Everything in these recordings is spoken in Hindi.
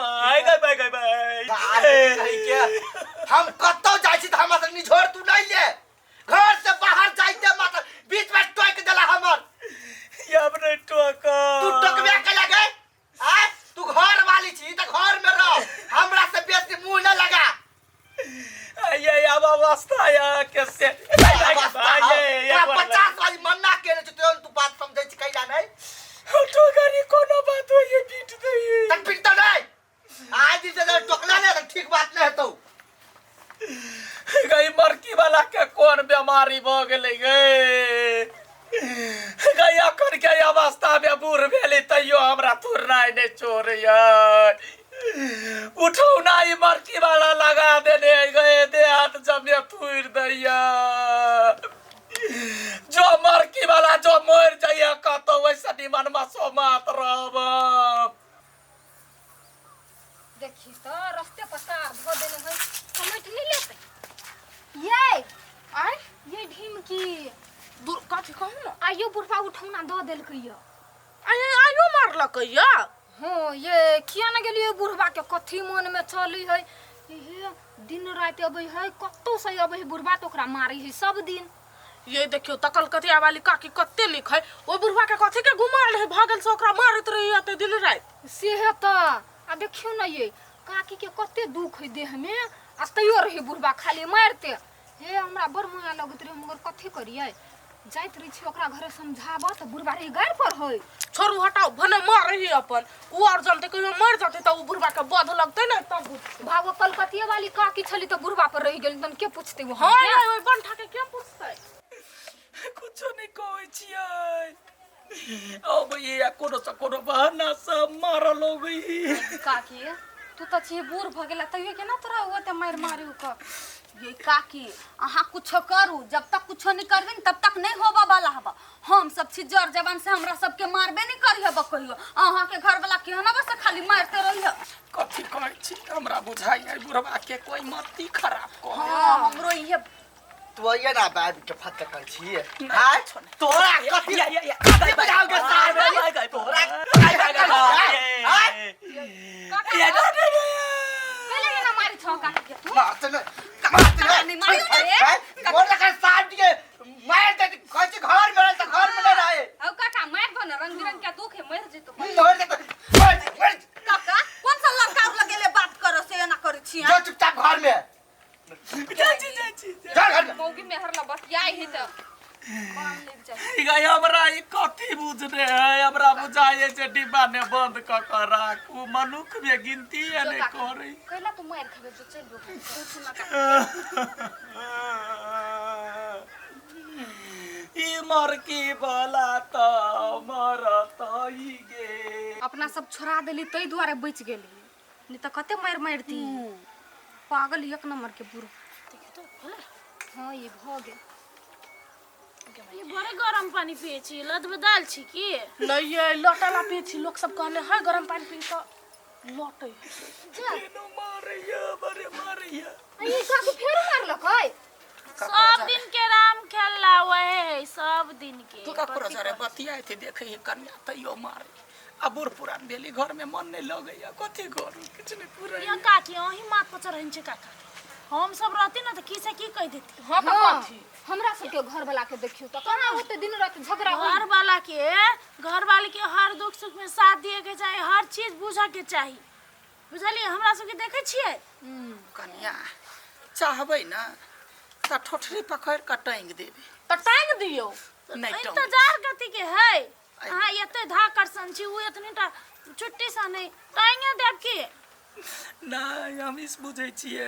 आय गए भाई के हम कत्तो जाई छी त हमरा से निझोर तू नहीं ले घर से बाहर जाइते मत बीच में टोक देला हमर या बने टोका तू टोकबे के लगे आ तू घर वाली छी त घर में रह हमरा से बेसी मुंह न लगा ये अब अवस्था या कैसे ये 50 वाली मन्ना केने छ तू बात समझै छी कैला नहीं टोकरी कोनो बात हो ये पीट दे तक पीट तो नहीं आज दिन से टोकला ने ठीक बात नहीं तो गई मरकी वाला के कौन बीमारी भ गेलै गे गई अखन के अवस्था में बूढ़ भेली तैयो हमरा तुरनाई नहीं छोड़ यार उठो नहीं मरकी वाला लगा देने गए दे हाथ जमे फूर दैया जो मरकी वाला जो मर जाइए कतो वैसा निमन मसो मात रहब देखी तो रास्ते पर तार धो देने भाई कमेट नहीं लेते ये आय ये ढीम की दूर काठी कहू ना आयो बुढ़वा उठौना दो देल कहियो आयो मारलकैया हो ये किया न गेलियो बुढ़वा के कथी मन में चली है ये दिन रात अबै है कत्तो से अबै बुढ़वा तो ओकरा मारी है सब दिन ये देखियो तकल कतिया वाली काकी कत्ते लिख है ओ बुढ़वा के कथी के घुमाल है भागल से ओकरा मारत रही आते दिन रात से है त आ देखियो न ये काकी के कत्ते दुख है देह में अस्तयो रही बुढ़वा खाली मारते हे हमरा बड़ माया लगत रहे मगर कथी करिए जाइत रही छी ओकरा घरे समझाबा त बुढ़वा रे गार पर होय छोरू हटाओ भने मार रही अपन उ और जलते कहियो मर जाते त उ बुढ़वा के बध लगते न तब भागो कलकतिया वाली काकी छली त बुढ़वा पर रह गेल तन के पूछते वो हां ओय बंठा के के पूछते कुछ नहीं कहै छियै अब ये कोनो बहाना सब मारल हो गई काकी तू त छी बूढ़ भ गेला तइयो के ना तोरा ओते मार मारियो क ये काकी अहाँ कुछ करू जब तक कुछ नहीं करबे तब तक नहीं होबा वाला हबा हम सब छी जर जवान से हमरा सब के मारबे नहीं करियो कहियो अहाँ के घर वाला के ना बस खाली मारते रहियो कथी कहै छी हमरा बुझाई है बुढ़वा के कोई मती खराब को हां हमरो ये तू ये ना बात के फट कर छी हां तोरा कथी या बजाओगे साहब तोरा ये पहले ये ना मारी छ काकी के तू मारत नहीं मोर लगा साहब के मार दे कछ घर में त घर में रहे औ काका मार बन रंग बिरंग के दुख है मर जइतो मोर दे काका कौन सा लड़का लगेले बात करो से ना करै छी जो चुपचाप घर में जा घर में मौगी मेहर ला बतियाई है त काम ले जाए गई हमरा ई कथी बुझने है हमरा बुझाए जे डिब्बा में बंद क के राखू मनुख में गिनती है नहीं करे कहला तू मार खबे जो चल गो कुछ ना ई मरकी वाला त मरत ही गे अपना सब छोड़ा देली तई द्वारे बच गेली नहीं त कते मार मारती पागल एक नंबर के बुढ़ देखि तो हां ये भ गेल ये बड़े गरम पानी पिए छी लद में दाल छी की नहीं ये लोटाला पिए छी लोग सब कहले है गरम पानी पी तो लोटे केनो मारैया बरे मारैया ये काकी फेर मारल कई सब दिन के राम खेला है सब दिन के तू का पूरा जरे बतियाए थे देखे ही कन्या तैयो मारे अब बूढ़ पुरान बेली घर में मन नहीं लगैया कथी करू कुछ नहीं पूरा ये काकी ओही माथ पर चढ़न छै काका हम सब रहती ना त की से की कह देती हां कथी हमरा सब के घर वाला के देखियो त कना होते दिन रात झगड़ा घर वाले के हर दुख सुख में साथ दिए के चाहिए हर चीज बुझा के चाहिए बुझलिए हमरा सब के देखे छिए कन्या चाहबै ना त ठोठरी पकड़ के टांग देबे त टांग दियो नहीं टांग इंतजार कथी के है हां एते धाकर्षण छी उ एतनीटा छुट्टी सा नहीं टांगे देब की नहीं हम इस बुझे छिए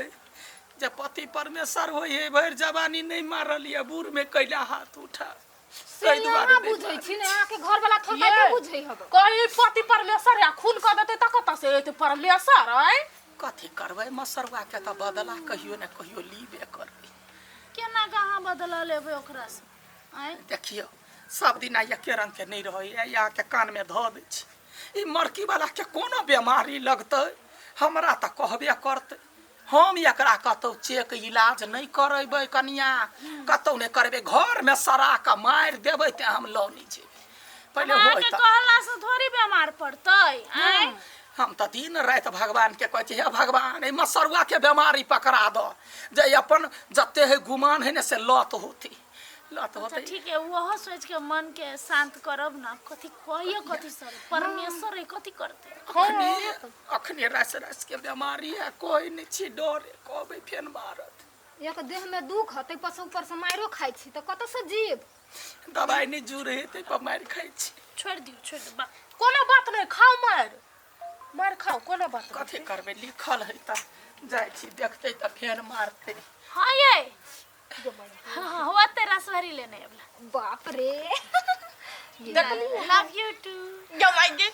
जब पति परमेश्वर होई है भर जवानी नहीं मारलिया बूढ़ में कैला हाथ उठा सही दुआरे बुझै छी ने के घर वाला थोड़ा के बुझै हब कहीं पति परमेश्वर या खून कर देते त कत से एते परमेश्वर है कथी करबै मसरवा के त बदला कहियो न कहियो लीबे करबै केना कहां बदला लेबे ओकरा से आय देखियो सब दिन आया के रंग के नहीं रही या के कान में ध दे छी ई मरकी वाला के कोनो बीमारी लगतै हमरा त कहबे करतै हम एकरा कतौ चेक इलाज नहीं करबै कनिया कतौ नहीं करबै घर में सरा के मार देबै त हम लौनी जेबै पहले होय त कहला से थोड़ी बीमार पड़तै आय हम तो दिन रात भगवान के कहते हे भगवान ए मसरुआ के बीमारी पकड़ा दो जे अपन जते है गुमान है ने से लत होती लत अच्छा होती। ठीक है वो सोच के मन के शांत करब ना कथी कहिए कथी सर परमेश्वर है कथी करते अखनी रस के बीमारी है कोई नहीं छी डरे कहबे फेन मारत एक देह में दुख है तै पशु ऊपर से मारो खाइ छी त कत से जीव दवाई नहीं जुरे ते पर मार खाई छी छोड़ दियो बा कोनो बात नहीं खाओ मार खाओ कोनो बात नहीं। कथी करबे लिखल है त जाय छी देखते त फेन मारते। हाँ ये हाँ हुआ तेरा रसभरी लेने वाला बाप रे लव यू टू जमाएंगे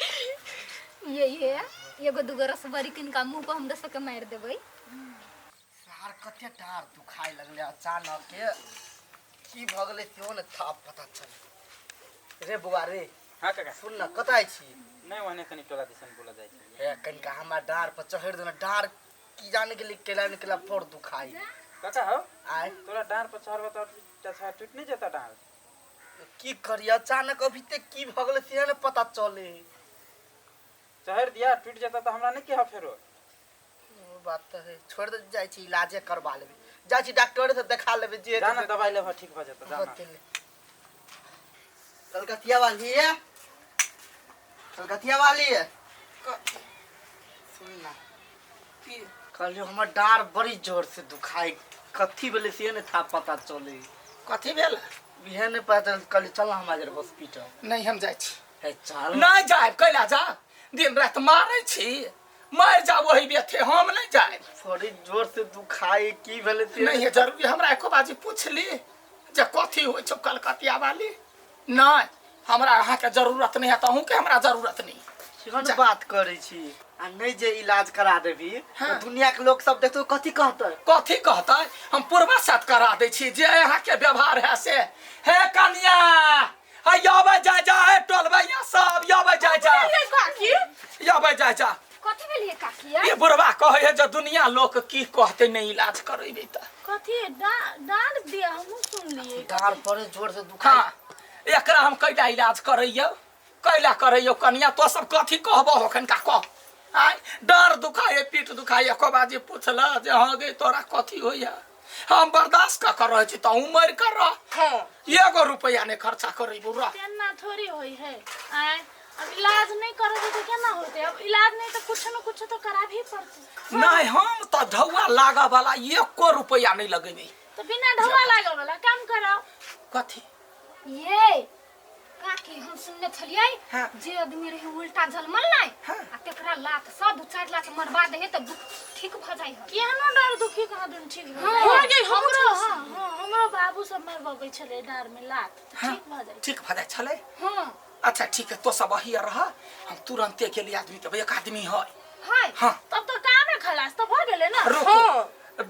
ये एगो दुगो रसभरी किनका मुंह पर हम दस के मार देबै। सार कते डार दुखाए लगले अचानक के की भ गेलै सेहो ने था पता चल रे बुआ रे। हाँ काका सुन न कतै छी नहीं वने कनी टोला दिसन बोला जाय छै हे कनिका हमरा डार पर चढ़ देना डार की जाने के लिए केला निकला फोड़ दुखाई काका हो आय तोरा डार पर चढ़बा त टूट नहीं जाता डार की करी अचानक अभी तक की भ गेलै से ने पता चले चढ़ दिया टूट जाता तो हमरा नहीं के ह फेरो वो बात तो है छोड़ दे जाय छी इलाजे करवा लेबे जाय छी डॉक्टर से देखा लेबे जे जाना दवाई लेबा ठीक भ जाता जाना कलकतिया वाली है कलकतिया वाली है सुन ना कल हमर डार बड़ी जोर से दुखाई कथी भेले से ने था पता चले कथी भेल बिहान ने पता कल चल हमारे हॉस्पिटल नहीं हम जाय छी है चल नहीं जाए कैला जा दिन रात मारे छी मर जा वही बेथे हम नहीं जाए बड़ी जोर से दुखाई की भेले से नहीं है जरूरी हमरा एको बाजी पूछली जे कथी होय छ कलकतिया वाली नहीं हमरा अहाँ के जरूरत नहीं है तो के हमरा जरूरत नहीं केहन बात करे छी आ नहीं जे इलाज करा देबी हाँ। तो दुनिया के लोग सब देखतो कथी कहते कथी कहता हम पूर्वा साथ करा दे छी जे यहाँ के व्यवहार है से हे कन्या है यबे जा जा है टोलबैया सब यबे जा जा यबे जा जा कथी भेलिए काकी ये बुढ़वा कहे है जे दुनिया लोग की कहते नहीं इलाज करेबे त कथी डांट दिया हम सुन लिए डार बड़े जोर से दुखाई हाँ एकरा हम कैला इलाज करैयो कैला करैयो कन्या तो सब कथी कहबो होखन का कह आय डर दुखाए पीठ दुखाए एको बाजी पूछला जे हाँ गे तोरा कथी होइया हम बर्दाश्त का कर रहे छी त उमर कर रह हाँ एगो रुपया ने खर्चा करी बुरा तेना थोड़ी होई है आय अब इलाज नहीं करोगे तो क्या ना होते अब इलाज नहीं तो कुछ न कुछ तो करा भी पड़ते नहीं हम तो ढौआ लागा वाला एको रुपया नहीं लगेबे तो बिना ढवा लागल वाला काम कराओ कथी ये काकी हम सुनने छलियै हाँ। जे आदमी रहे उल्टा जलमल नहीं हाँ। आ तेकरा लात सँ दू चार लात मरवा दे त दुख ठीक भ जाई है केहनो डर दुखी कहाँ दुन ठीक हाँ, हो गई, हमरो हां हमरो बाबू सब मरबबै छले डार में लात तो हाँ। ठीक भ जाई ठीक भदै छले हां अच्छा ठीक है तो सब वही रह हम तुरंते के लिए आदमी के एक आदमी है हाय हाँ तब तो कामे खलास तो भ गेले ना रुको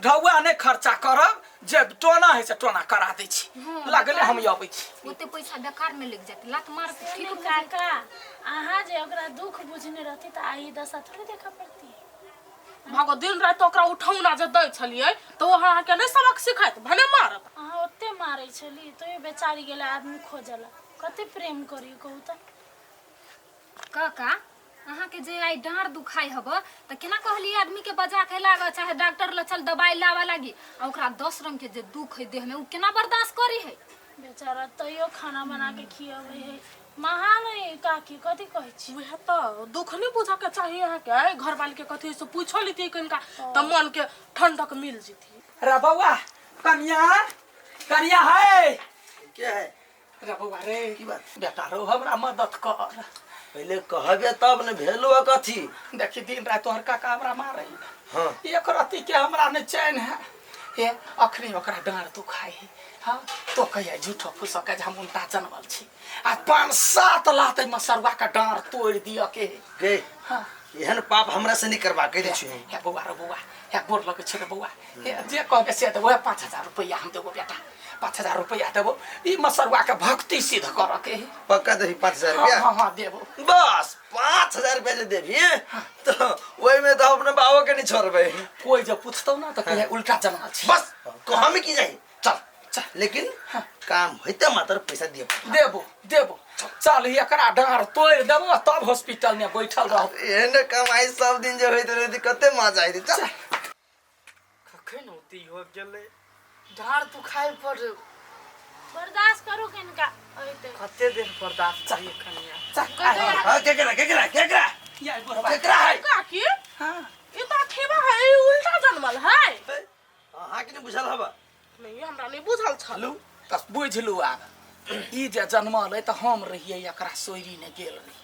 ढौआ ने खर्चा करब जे टोना है से टोना करा दै छी हाँ, लागले हम आबै छी ओते पैसा बेकार में लग जात लात मार के ठीक ठीक भ जाई काका आहा जे ओकरा दुख बुझने रहती त आई दशा थोड़ी देखा पड़ती भागो दिन रात ओकरा उठौना जे दै छलियै तो वहां के नहीं सबक सिखाइत भने मारत आहा ओते मारै छली तो ये बेचारी गेले आदमी खोजला कते प्रेम करी कहू त काका अहाँ के जे आई डाँड़ दुखाई हब त केना कहली आदमी के बजा के लाग चाहे डॉक्टर ल चल दवाई लावा लागी आ ओकरा 10 रंग के जे दुख है देह में उ केना बर्दाश्त करी है बेचारा तैयो खाना बना के खियाबै है महान है काकी कथी कहै छी वह तो दुख नहीं बुझा के चाहिए यहाँ के घर वाले के कथी से पूछो लीती कनका तो मन के ठंडक मिल जीती रे बौआ कन्या कन्या है क्या है रे बौआ रे की बात बेटा रो हमरा मदद कर पहले कहबे तब ने भेलो कथी देखी दिन रात तोहर काका हमरा मारे हां एक रति के हमरा ने चैन है ये अखनी ओकरा डाँड़ दुखाई है हाँ तो कहिया झूठो फुसो के हम उल्टा जनमल छी आ 5-7 लाते मसरवा का डाँड़ तोड़ दिया के गे हाँ एहन पाप हमरा से नहीं करबा के छी हे बौआ रे बौआ हे गोर लगे छ रे बौआ जे कहबे से देबो 5000 रुपया हम देबो बेटा 5000 रुपया देबो ई मसरवा के भक्ति सिद्ध कर के पक्का दही 5000 हाँ रुपया हाँ हाँ देबो बस 5000 रुपया जे देबी तो ओइ में तो अपने बाबू के नहीं छोड़बे कोई जब पूछतो ना तो कहे उल्टा जनमल छी बस कहमे की जाई चल चल लेकिन काम होइते मात्र पैसा दिए देबो देबो चल एकरा डार तोड़ देबो तब हॉस्पिटल में बैठल रहो एहन कमाई सब दिन जे होइत रहती कते मजा आइत चल कखन होती हो गेले डार दुखाए पर बर्दाश्त करो किनका अइते कते दिन बर्दाश्त चाहिए खनिया चल केकरा या बुढ़वा केकरा है काकी हां ये तो अठेबा है ई उल्टा जन्मल है हां कि नहीं बुझल हबा नहीं हमरा नहीं बुझल छलू त बुझलू आब ई जे जन्मल है त हम रहिए एकरा सोइरी ने गेल रही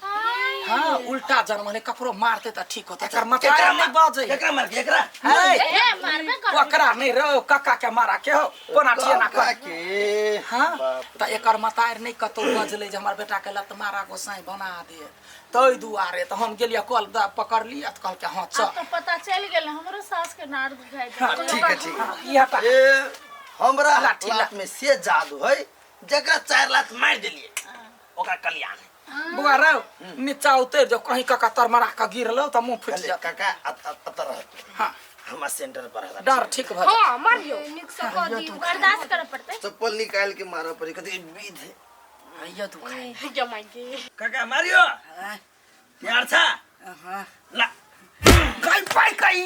हां उल्टा जन्मल है ककरो मारते त ठीक होता एकर मतारा नहीं बाजे केकरा मार केकरा ए मारबे कर ओकरा नहीं रो काका के मारा के हो कोना छिना कर के हां त एकर मतार नहीं कतो बजले जे हमर बेटा के लत मारा गोसाई बना दे तई दुआरे त हम गेलिए कल दा पकड़ लिया त कहल के हां चल अब तो पता चल गेल हमरो सास के नाड़ दुखाई हाँ, ठीक है ई हटा ए हमरा लाठी लात में से जादू है जकरा 4 लात मार देलिए ओकरा कल्याण बुआ रो नीचा उतर जो कहीं काका तर मारा का गिरलो त मुंह फुट जा काका अतर हां हमार सेंटर पर है डर ठीक भ हां मारियो निक से कह दी बर्दाश्त करे पड़ते चप्पल निकाल के मारा पड़ी कते विध है आइया दुखाई जमाई के काका मारियो यार था हां ला गाय पाई गाय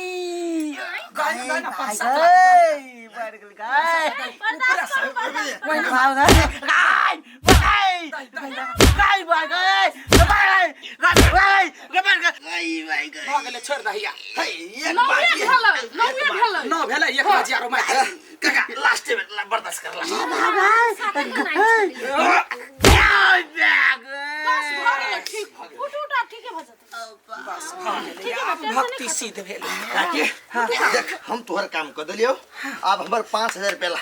गाय ना पासा मार गेल गाय बर्दाश्त करो बर्दाश्त वही भाग गाय गाय गाय भाग गाय गाय गाय गाय भागले छोड़ दहिया हे एक बाकी न भेले 1000 में काका लास्ट में बर्दाश्त कर उठ उठ ठीक है भजत बस भक्ति सिद्ध भेले काकी देख हम तोहर काम कर देलियो अब हमर 5000 रुपया ला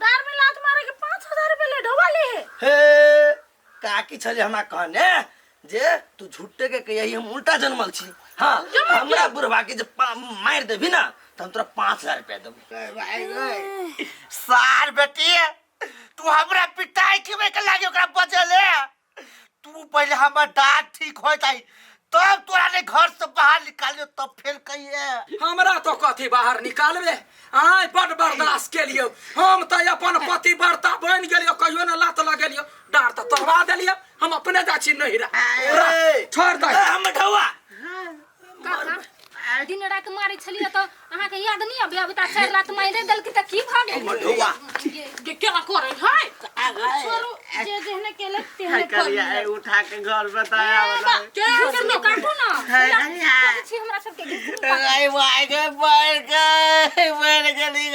दार में लात मारे के 5000 रुपए ले ढवाले हे काकी छले हमरा कहने जे तू झूठे के कहिए हम उल्टा जन्मल छी हां हमरा बुढ़वा के जे मार देबी ना त हम तोरा 5000 रुपया देबो सार बेटी तू हमरा पिटाई के के लागे ओकरा बचले तू पहले हमर दांत ठीक हो जाई तब तोरा ने घर से बाहर निकालियो तब फिर कहिए हमरा तो कथी बाहर निकालबे आय बड़ बर्दाश्त के लिए हम त अपन पति बर्ता बन गेलियो कहियो न लात लगेलियो डार त तोड़वा देलियो हम अपने जाची नहीं रहा छोड़ दे हम ढवा काका दिन रात मारे छलिए त अहाँ के याद नहीं अबे अभी त 4 लात मारे देल की त की भ गेल ढवा के केला करे है छोरो जे जेहने केले तेहने कर उठा के घर बताया वाला के सुनो काटू ना छी हमरा सब के भाई भाई के मर गए मर गई